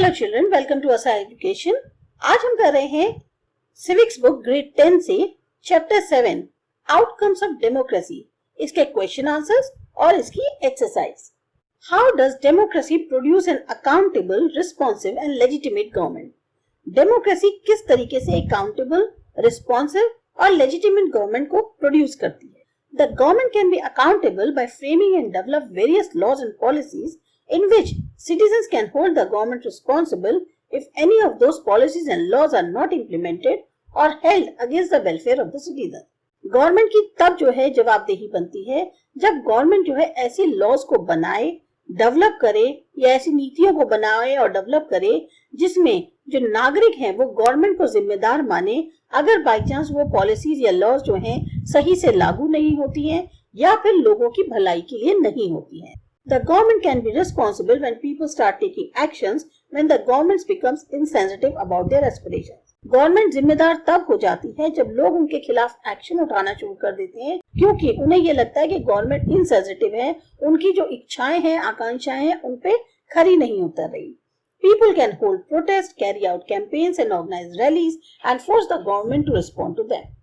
Hello children, welcome to असा education. आज हम कर रहे हैं सिविक्स बुक ग्रेड 10 से चैप्टर 7 आउटकम्स ऑफ डेमोक्रेसी, इसके क्वेश्चन आंसर्स और इसकी exercise. How does democracy produce an accountable, responsive and legitimate government? Democracy किस तरीके से अकाउंटेबल, रिस्पॉन्सिव और लेजिटिमेट गवर्नमेंट को प्रोड्यूस करती है? The government can be accountable by framing and develop various laws and policies in which citizens can hold the government responsible if any of those policies and laws are not implemented or held against the welfare of the citizen. Government की तब जो है जवाबदेही बनती है जब government जो है ऐसी लॉज को बनाए, डेवलप करे या ऐसी नीतियों को बनाए और डेवलप करे जिसमें जो नागरिक हैं वो गवर्नमेंट को जिम्मेदार माने अगर बाई चांस वो पॉलिसीज या लॉज जो हैं सही से लागू नहीं होती हैं या फिर लोगों की भलाई के लिए नहीं होती हैं। The government can be responsible when people start taking actions when the government becomes insensitive about their aspirations. Government जिम्मेदार तब हो जाती है जब लोग उनके खिलाफ एक्शन उठाना शुरू कर देते हैं क्योंकि उन्हें ये लगता है कि गवर्नमेंट इनसेंसिटिव है, उनकी जो इच्छाएं हैं, आकांक्षाएं हैं, उन पे खरी नहीं उतर रही। People can hold protests, carry out campaigns and organize rallies and force the government to respond to them.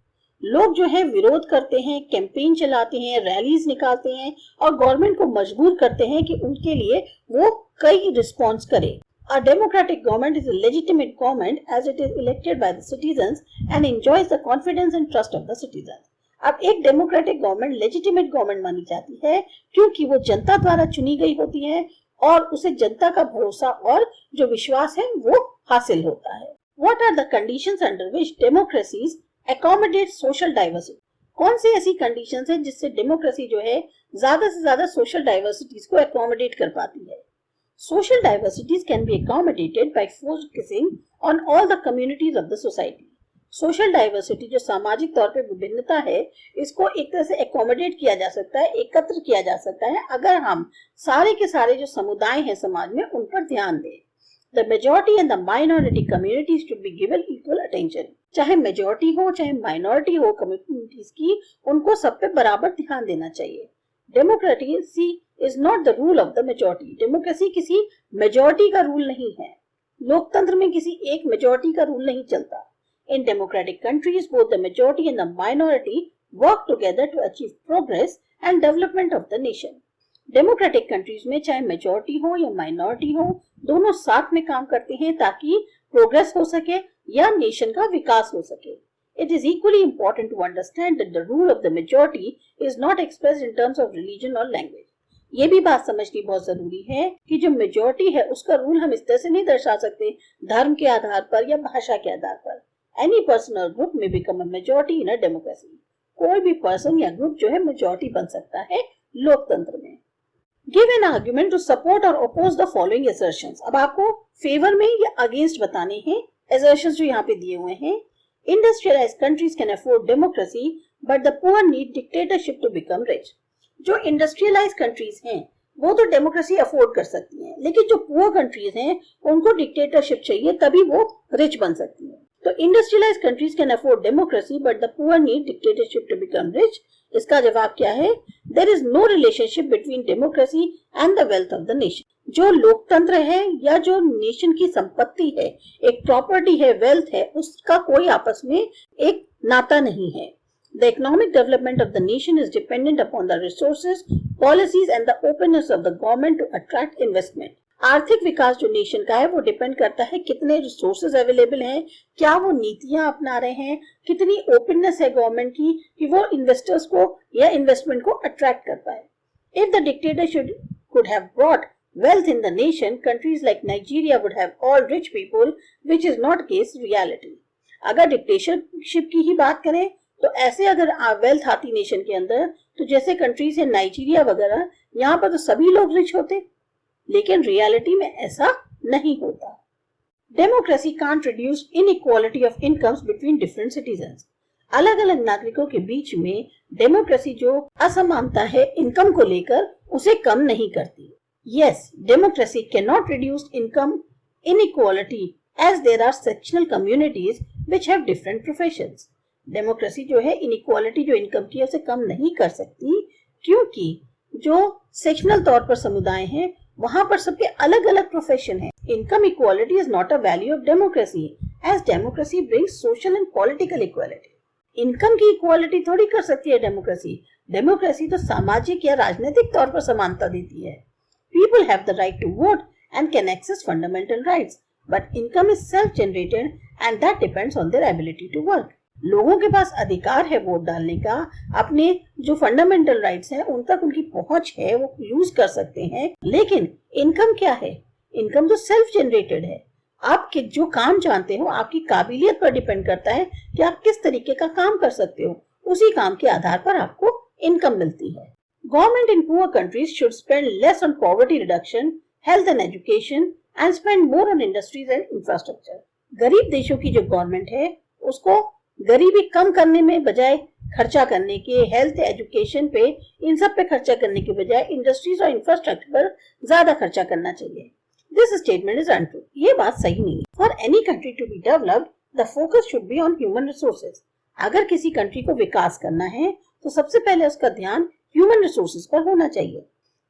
लोग जो है विरोध करते हैं, कैंपेन चलाते हैं, रैलीज निकालते हैं और गवर्नमेंट को मजबूर करते हैं कि उनके लिए वो कई रिस्पॉन्स करे। A democratic government is a legitimate government as it is elected by the citizens and enjoys the confidence and trust of the citizens. अब एक डेमोक्रेटिक गवर्नमेंट लेजिटिमेट गवर्नमेंट मानी जाती है क्योंकि वो जनता द्वारा चुनी गई होती है और उसे जनता का भरोसा और जो विश्वास है वो हासिल होता है। What are the conditions under which democracies accommodate social diversity? कौन सी ऐसी कंडीशंस हैं जिससे डेमोक्रेसी जो है ज्यादा से ज्यादा सोशल डाइवर्सिटीज को अकोमोडेट कर पाती है? Social diversities can be accommodated bye focusing on all the communities of the society. Social diversity जो सामाजिक तौर पे विभिन्नता है, इसको एक तरह से अकोमोडेट किया जा सकता है, एकत्र किया जा सकता है अगर हम सारे के सारे जो समुदाय हैं समाज में उन पर ध्यान दें। The majority and the minority communities should be given equal attention. चाहे मेजोरिटी हो चाहे माइनॉरिटी हो कम्युनिटीज की, उनको सब पे बराबर ध्यान देना चाहिए। Democracy is not the rule of the majority. Democracy किसी मेजोरिटी का रूल नहीं है। लोकतंत्र में किसी एक मेजोरिटी का रूल नहीं चलता। In democratic countries both the majority and the minority work together to achieve progress and development of the nation. Democratic countries में चाहे मेजोरिटी हो या माइनॉरिटी हो, दोनों साथ में काम करते हैं ताकि प्रोग्रेस हो सके या नेशन का विकास हो सके। It is equally important to understand that the rule of the majority is not expressed in terms of religion or language. ये भी बात समझनी बहुत जरूरी है कि जो मेजोरिटी है उसका रूल हम इस तरह से नहीं दर्शा सकते धर्म के आधार पर या भाषा के आधार पर। Any person or group may become a majority in a democracy. कोई भी पर्सन या ग्रुप जो है मेजोरिटी बन सकता है लोकतंत्र में। Give an argument to support or oppose the following assertions. अब आपको फेवर में या अगेंस्ट बताने हैं assertions जो यहाँ पे दिए हुए हैं। Industrialized countries can afford democracy, but the poor need dictatorship to become rich. जो इंडस्ट्रियलाइज कंट्रीज हैं वो तो डेमोक्रेसी अफोर्ड कर सकती हैं, लेकिन जो पुअर कंट्रीज हैं उनको डिक्टेटरशिप चाहिए तभी वो रिच बन सकती हैं। तो industrialise countries can afford democracy but the poor need dictatorship to become rich. इसका जवाब क्या है? There is no relationship between democracy and the wealth of the nation. जो लोकतंत्र है या जो नेशन की संपत्ति है, एक प्रॉपर्टी है, वेल्थ है, उसका कोई आपस में एक नाता नहीं है। The economic development of the nation is dependent upon the resources, policies and the openness of the government to attract investment. आर्थिक विकास जो नेशन का है वो डिपेंड करता है कितने रिसोर्सेज अवेलेबल हैं, क्या वो नीतियां अपना रहे हैं, कितनी ओपननेस है गवर्नमेंट की कि वो इन्वेस्टर्स को या इन्वेस्टमेंट को अट्रैक्ट कर पाए। If the dictatorship could have brought wealth in the nation, countries like Nigeria would have all rich people, which is not case reality. अगर डिक्टेटरशिप की ही बात करें तो ऐसे अगर वेल्थ आती नेशन के अंदर तो जैसे कंट्रीज है नाइजीरिया वगैरह, यहाँ पर तो सभी लोग रिच होते, लेकिन रियलिटी में ऐसा नहीं होता। Democracy can't reduce inequality of incomes between different citizens. अलग अलग नागरिकों के बीच में डेमोक्रेसी जो असमानता है इनकम को लेकर उसे कम नहीं करती। Yes, democracy can not reduce income inequality as there are sectional communities which have different professions. Democracy जो है इनइक्वालिटी जो इनकम की है उसे कम नहीं कर सकती क्योंकि जो सेक्शनल तौर पर समुदाय हैं वहां पर सबके अलग अलग प्रोफेशन है, Income equality is not a value of democracy, as democracy brings social and political equality. Income की इक्वालिटी थोड़ी कर सकती है डेमोक्रेसी। डेमोक्रेसी तो सामाजिक या राजनीतिक तौर पर समानता देती है। People have the right to vote and can access fundamental rights, but income is self-generated and that depends on their ability to work. लोगों के पास अधिकार है वोट डालने का, अपने जो फंडामेंटल राइट्स हैं उन तक उनकी पहुंच है, वो यूज कर सकते हैं। लेकिन इनकम क्या है? इनकम तो सेल्फ जनरेटेड है। आप जो काम जानते हो आपकी काबिलियत पर डिपेंड करता है कि आप किस तरीके का काम कर सकते हो, उसी काम के आधार पर आपको इनकम मिलती है। Government in poor countries should spend less on poverty reduction, health and education and spend more on industries and infrastructure. गरीब देशों की जो गवर्नमेंट है उसको गरीबी कम करने में बजाय खर्चा करने के, हेल्थ एजुकेशन पे, इन सब पे खर्चा करने के बजाय इंडस्ट्रीज और इंफ्रास्ट्रक्चर पर ज्यादा खर्चा करना चाहिए। This statement is untrue. ये बात सही नहीं है। For any country to be developed, the focus should be on human resources. अगर किसी कंट्री को विकास करना है तो सबसे पहले उसका ध्यान ह्यूमन रिसोर्सेज पर होना चाहिए।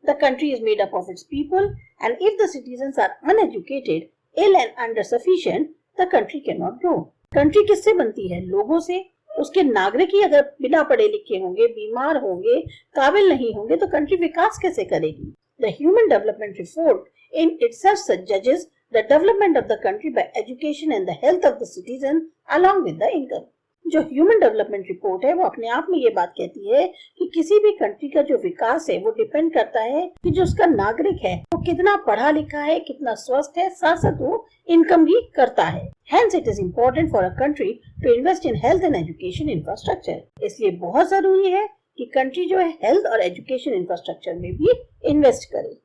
The country is made up of its people and if the citizens are uneducated, ill and under sufficient, the country can not grow. Country किससे बनती है? लोगों से। उसके नागरिक ही अगर बिना पढ़े लिखे होंगे, बीमार होंगे, काबिल नहीं होंगे तो कंट्री विकास कैसे करेगी? The Human Development Report in itself suggests the development of the country by education and the health of the citizen along with the income. जो ह्यूमन डेवलपमेंट रिपोर्ट है वो अपने आप में ये बात कहती है कि किसी भी कंट्री का जो विकास है वो डिपेंड करता है कि जो उसका नागरिक है वो कितना पढ़ा लिखा है, कितना स्वस्थ है, साथ साथ वो इनकम भी करता है। Hence it is important for a country to invest in health and education infrastructure. इसलिए बहुत जरूरी है कि कंट्री जो है हेल्थ और एजुकेशन इंफ्रास्ट्रक्चर में भी इन्वेस्ट करे।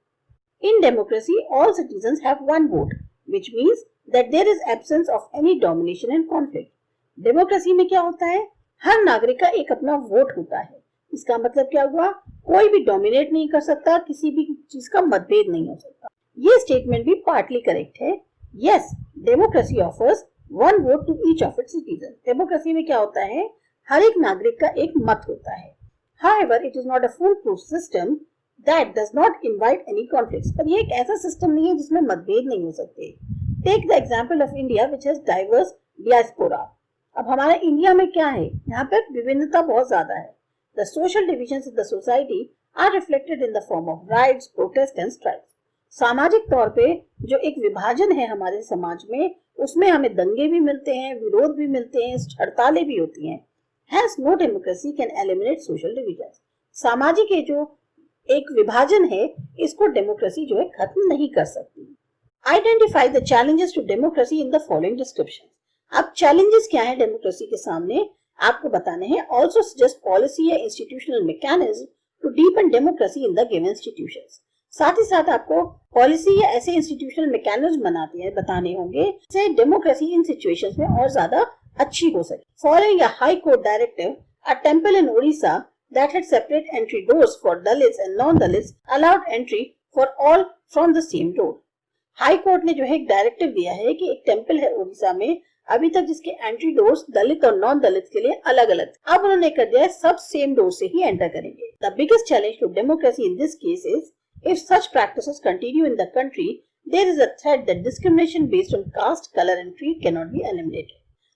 In democracy, all citizens have one vote, which means that there is absence of any domination and conflict. Democracy में क्या होता है? हर नागरिक का एक अपना वोट होता है। इसका मतलब क्या हुआ? कोई भी डोमिनेट नहीं कर सकता, किसी भी चीज का मतभेद नहीं हो सकता। ये स्टेटमेंट भी पार्टली करेक्ट है। Yes, democracy offers one vote to each of its citizen. Democracy में क्या होता है? हर एक नागरिक का एक मत होता है। However, it is not a foolproof system that does not invite any conflicts. पर ये एक ऐसा सिस्टम नहीं है जिसमें मतभेद नहीं हो सकते। Take the example of India, which has diverse diaspora. अब हमारे इंडिया में क्या है? यहाँ पे विभिन्नता बहुत ज्यादा है। The social divisions in the society are reflected in the form of riots, protests and strikes. सामाजिक तौर पे जो एक विभाजन है हमारे समाज में, उसमें हमें दंगे भी मिलते हैं, विरोध भी मिलते हैं, हड़तालें भी होती हैं। Hence, no democracy can eliminate social divisions. सामाजिक ये जो एक विभाजन है, इसको डेमोक्रेसी जो है खत्म नहीं कर सकती। Identify the challenges to democracy in the following descriptions. अब चैलेंजेस क्या है डेमोक्रेसी के सामने आपको बताने हैं। ऑल्सो सजेस्ट पॉलिसी या institutional mechanism to deepen democracy in the given institutions. साथ ही साथ आपको पॉलिसी या ऐसे इंस्टीट्यूशनल मैकेनिज्म बताने होंगे जिससे डेमोक्रेसी इन सिचुएशंस में और ज्यादा अच्छी हो सके। Following a high court directive, a temple in Odisha that had separate entry doors for Dalits and non-Dalits allowed entry for all from the same door. High court ने जो है एक डायरेक्टिव दिया है कि एक टेंपल है ओडिशा में, अभी तक जिसके एंट्री डोर्स दलित और नॉन दलित के लिए अलग अलग, अब उन्होंने कर दिया है सब सेम डोर से ही एंटर करेंगे। The biggest challenge to democracy in this case is if such practices continue in the country, there is a threat that discrimination based on caste, colour and creed can not be eliminated.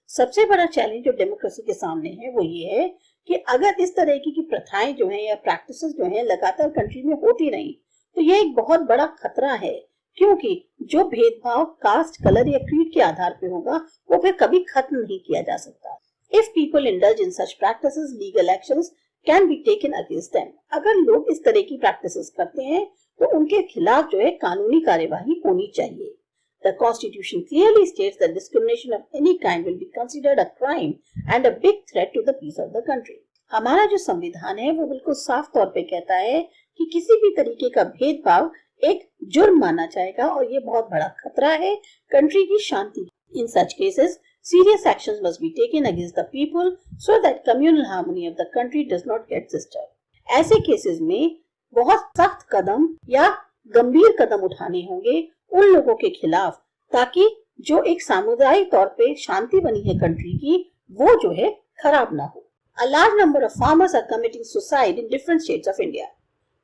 सबसे बड़ा challenge जो democracy के सामने है वो ये है कि अगर इस तरह की प्रथाएं जो हैं या प्रैक्टिसेस जो हैं लगातार कंट्री में होती रही तो ये एक बहुत बड़ा खतरा है, क्योंकि जो भेदभाव कास्ट, कलर या क्रीड के आधार पे होगा वो फिर कभी खत्म नहीं किया जा सकता। If people indulge in such practices, legal actions can be taken against them. अगर लोग इस तरह की प्रैक्टिसेस करते हैं तो उनके खिलाफ जो है कानूनी कार्यवाही होनी चाहिए। The Constitution clearly states that discrimination of any kind will be considered a crime and a big threat to the peace of the country. हमारा जो संविधान है वो बिल्कुल साफ तौर पे कहता है कि किसी भी तरीके का भेदभाव एक जुर्म माना जाएगा और ये बहुत बड़ा खतरा है कंट्री की शांति। In such cases, serious actions must be taken against the people so that communal harmony of the country does not get disturbed. ऐसे केसेस में बहुत सख्त कदम या गंभीर कदम उठाने होंगे उन लोगों के खिलाफ ताकि जो एक सामुदायिक तौर पे शांति बनी है कंट्री की वो जो है खराब ना हो। A large number of farmers are committing suicide in different states of India.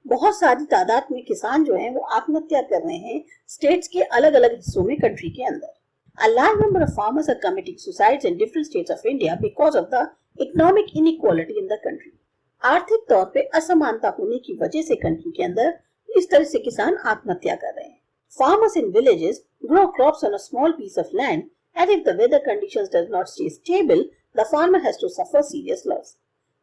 बहुत सारी तादाद में किसान जो हैं वो आत्महत्या कर रहे हैं स्टेट्स के अलग अलग हिस्सों में कंट्री के अंदर। A large number of farmers are committing suicides in different states of India because of the economic inequality in the country. आर्थिक तौर पे असमानता होने की वजह से कंट्री के अंदर इस तरह से किसान आत्महत्या कर रहे हैं। Farmers in villages grow crops on a small piece of land, and if the weather conditions does not stay stable, the farmer has to suffer serious loss.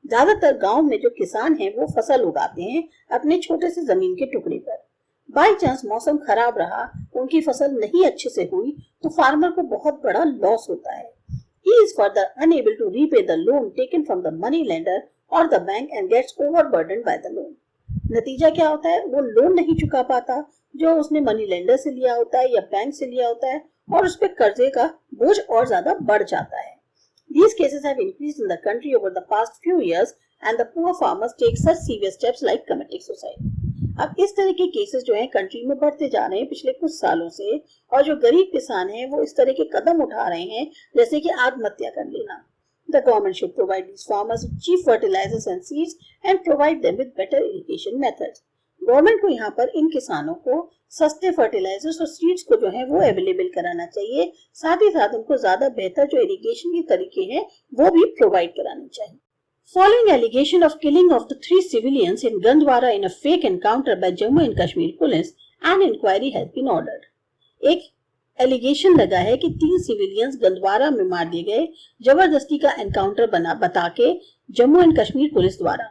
ज्यादातर गांव में जो किसान हैं वो फसल उगाते हैं अपने छोटे से जमीन के टुकड़े पर। बाई चांस मौसम खराब रहा, उनकी फसल नहीं अच्छे से हुई तो फार्मर को बहुत बड़ा लॉस होता है। He is further unable to repay the loan taken from the money lender or the bank and gets overburdened by the loan. नतीजा क्या होता है, वो लोन नहीं चुका पाता जो उसने मनी लेंडर से लिया होता है या बैंक से लिया होता है, और उस पे कर्जे का बोझ और ज्यादा बढ़ जाता है। These cases have increased in the country over the past few years and the poor farmers take such serious steps like committing suicide. अब इस तरह के केसेस जो हैं कंट्री में बढ़ते जा रहे हैं पिछले कुछ सालों से, और जो गरीब किसान हैं वो इस तरह के कदम उठा रहे हैं जैसे कि आत्महत्या कर लेना। The government should provide these farmers with cheap fertilizers and seeds and provide them with better irrigation methods. Government को यहाँ पर इन किसानों को सस्ते फर्टिलाइजर्स और सीड्स को जो है वो अवेलेबल कराना चाहिए, साथ ही साथ उनको ज्यादा बेहतर जो इरिगेशन के तरीके हैं वो भी प्रोवाइड कराने चाहिए। Following allegation of killing of the 3 civilians in Gandwara in a fake encounter by Jammu and Kashmir police, an inquiry has been ordered. एक एलिगेशन लगा है कि 3 सिविलियंस गंदवारा में मार दिए गए जबरदस्ती का एनकाउंटर बता के जम्मू एंड कश्मीर पुलिस द्वारा,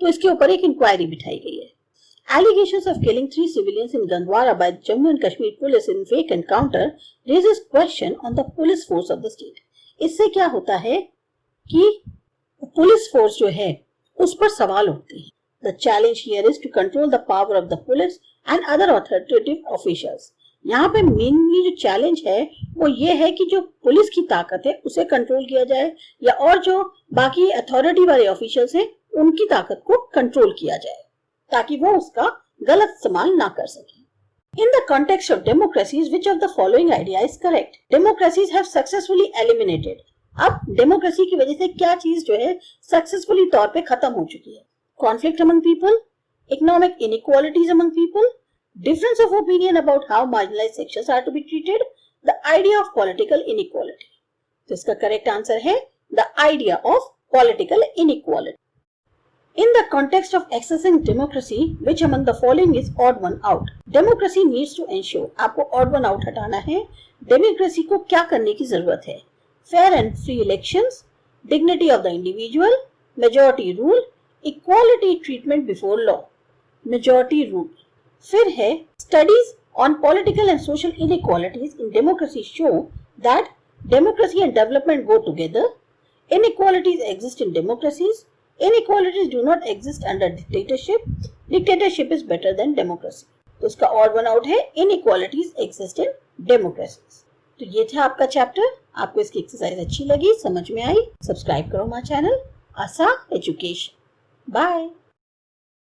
तो इसके ऊपर एक इंक्वायरी बिठाई गई है। Allegations of killing 3 civilians in Gandwara by Jammu and Kashmir police in fake encounter raises question on the police force of the state. इससे क्या होता है कि पुलिस फोर्स जो है उस पर सवाल उठते हैं। The challenge here is to control the power of the police and other authoritative officials. यहाँ पे मेनली जो चैलेंज है वो ये है कि जो पुलिस की ताकत है उसे कंट्रोल किया जाए, या और जो बाकी अथॉरिटी वाले ऑफिशियल्स हैं उनकी ताकत को कंट्रोल किया जाए ताकि वो उसका गलत इस्तेमाल ना कर सके। In the context of democracies, which of the following idea is correct? Democracies have successfully eliminated. अब डेमोक्रेसी की वजह से क्या चीज जो है सक्सेसफुली तौर पे खत्म हो चुकी है? Conflict among people, economic inequalities among people, difference of opinion about how marginalized sections are to be treated, the idea of political inequality. तो इसका करेक्ट आंसर है the idea of political inequality. In the context of accessing democracy, which among the following is odd one out? Democracy needs to ensure, आपको odd one out हटाना है। Democracy को क्या करने की जरूरत है? Fair and free elections, dignity of the individual, majority rule, equality treatment before law. Majority rule. फिर है studies on political and social inequalities in democracy show that democracy and development go together. Inequalities exist in democracies. Inequalities do not exist under dictatorship. Dictatorship is better than democracy. तो इसका और one out है inequalities exist in democracies. तो ये था आपका chapter. आपको इसकी एक्सरसाइज अच्छी लगी, समझ में आई? सब्सक्राइब करो हमारा चैनल आसा एजुकेशन। बाय।